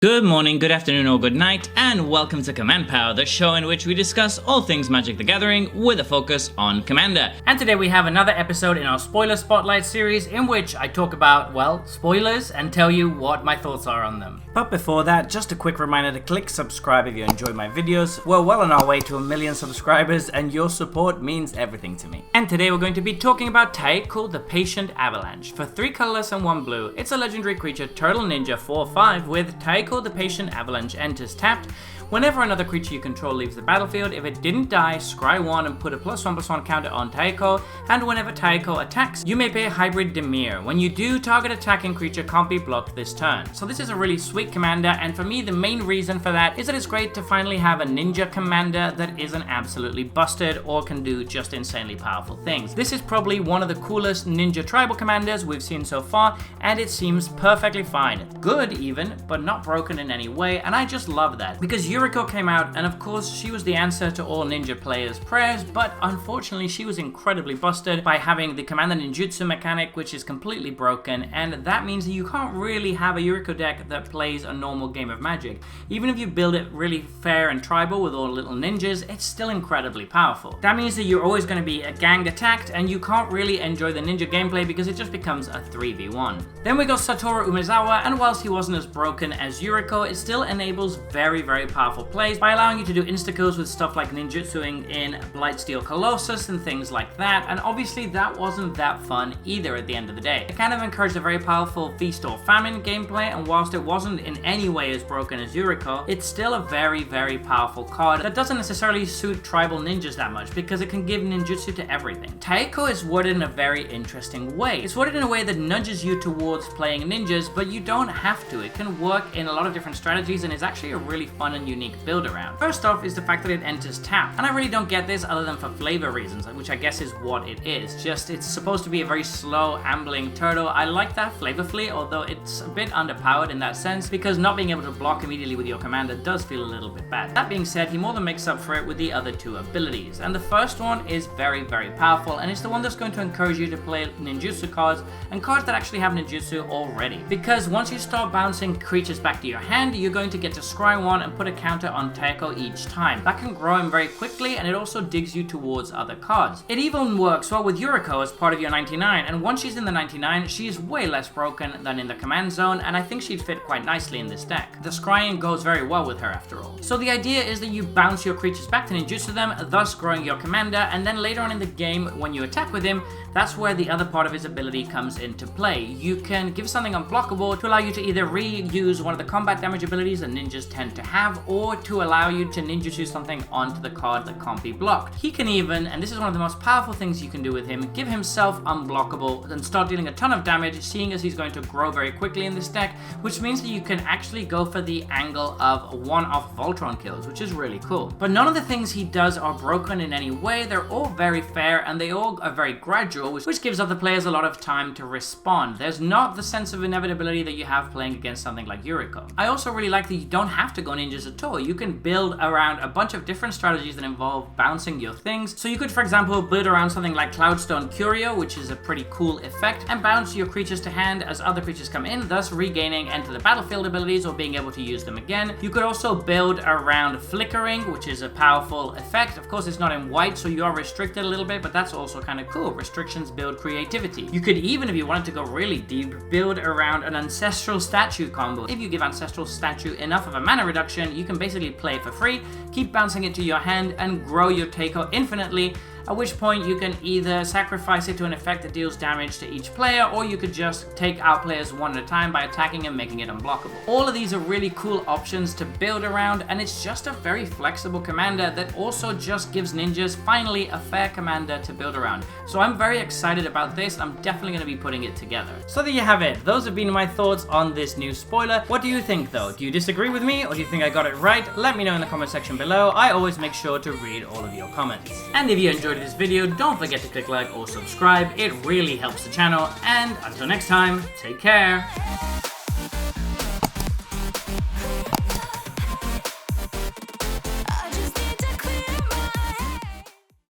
Good morning, good afternoon, or good night, and welcome to Command Power, the show in which we discuss all things Magic the Gathering with a focus on Commander. And today we have another episode in our Spoiler Spotlight series in which I talk about, well, spoilers and tell you what my thoughts are on them. But before that, just a quick reminder to click subscribe if you enjoy my videos. We're well on our way to 1 million subscribers and your support means everything to me. And today we're going to be talking about Taeko, the Patient Avalanche. For 3 colorless and 1 blue, it's a legendary creature, Turtle Ninja 4/5 with Taeko the Patient Avalanche enters tapped. Whenever another creature you control leaves the battlefield, if it didn't die, scry 1 and put a +1/+1 counter on Taeko, and whenever Taeko attacks, you may pay a hybrid Dimir. When you do, target attacking creature can't be blocked this turn. So this is a really sweet commander, and for me the main reason for that is that it's great to finally have a ninja commander that isn't absolutely busted or can do just insanely powerful things. This is probably one of the coolest ninja tribal commanders we've seen so far, and it seems perfectly fine. Good even, but not broken in any way, and I just love that, because Yuriko came out, and of course she was the answer to all ninja players' prayers, but unfortunately she was incredibly busted by having the Commander Ninjutsu mechanic, which is completely broken, and that means that you can't really have a Yuriko deck that plays a normal game of Magic. Even if you build it really fair and tribal with all the little ninjas, it's still incredibly powerful. That means that you're always going to be a gang attacked, and you can't really enjoy the ninja gameplay because it just becomes a 3v1. Then we got Satoru Umezawa, and whilst he wasn't as broken as Yuriko, it still enables very powerful plays by allowing you to do insta-kills with stuff like ninjutsuing in Blightsteel Colossus and things like that, and obviously that wasn't that fun either at the end of the day. It kind of encouraged a very powerful Feast or Famine gameplay, and whilst it wasn't in any way as broken as Yuriko, it's still a very powerful card that doesn't necessarily suit tribal ninjas that much because it can give ninjutsu to everything. Taeko is worded in a very interesting way. It's worded in a way that nudges you towards playing ninjas, but you don't have to. It can work in a lot of different strategies and is actually a really fun and unique build around. First off is the fact that it enters tap, and I really don't get this other than for flavor reasons, which I guess is what it is. Just it's supposed to be a very slow ambling turtle. I like that flavorfully, although it's a bit underpowered in that sense because not being able to block immediately with your commander does feel a little bit bad. That being said, he more than makes up for it with the other 2 abilities, and the first one is very powerful, and it's the one that's going to encourage you to play ninjutsu cards and cards that actually have ninjutsu already, because once you start bouncing creatures back to your hand, you're going to get to scry 1 and put a counter on Taeko each time. That can grow him very quickly, and it also digs you towards other cards. It even works well with Yuriko as part of your 99, and once she's in the 99, she is way less broken than in the command zone, and I think she'd fit quite nicely in this deck. The scrying goes very well with her after all. So the idea is that you bounce your creatures back to ninjutsu them, thus growing your commander, and then later on in the game when you attack with him, that's where the other part of his ability comes into play. You can give something unblockable to allow you to either reuse one of the combat damage abilities that ninjas tend to have, or to allow you to ninjutsu something onto the card that can't be blocked. He can even, and this is one of the most powerful things you can do with him, give himself unblockable and start dealing a ton of damage, seeing as he's going to grow very quickly in this deck, which means that you can actually go for the angle of one-off Voltron kills, which is really cool. But none of the things he does are broken in any way. They're all very fair, and they all are very gradual, which gives other players a lot of time to respond. There's not the sense of inevitability that you have playing against something like Yuriko. I also really like that you don't have to go ninjas at all. You can build around a bunch of different strategies that involve bouncing your things. So you could, for example, build around something like Cloudstone Curio, which is a pretty cool effect, and bounce your creatures to hand as other creatures come in, thus regaining enter the battlefield abilities or being able to use them again. You could also build around Flickering, which is a powerful effect. Of course, it's not in white, so you are restricted a little bit, but that's also kind of cool. Restrictions build creativity. You could even, if you wanted to go really deep, build around an Ancestral Statue combo. If you give Ancestral Statue enough of a mana reduction, you can basically play it for free, keep bouncing it to your hand, and grow your Taeko infinitely, at which point you can either sacrifice it to an effect that deals damage to each player, or you could just take out players one at a time by attacking and making it unblockable. All of these are really cool options to build around, and it's just a very flexible commander that also just gives ninjas finally a fair commander to build around. So I'm very excited about this. I'm definitely going to be putting it together. So there you have it. Those have been my thoughts on this new spoiler. What do you think though? Do you disagree with me, or do you think I got it right? Let me know in the comment section below. I always make sure to read all of your comments. And if you enjoyed this video, don't forget to click like or subscribe. It really helps the channel, and until next time, take care.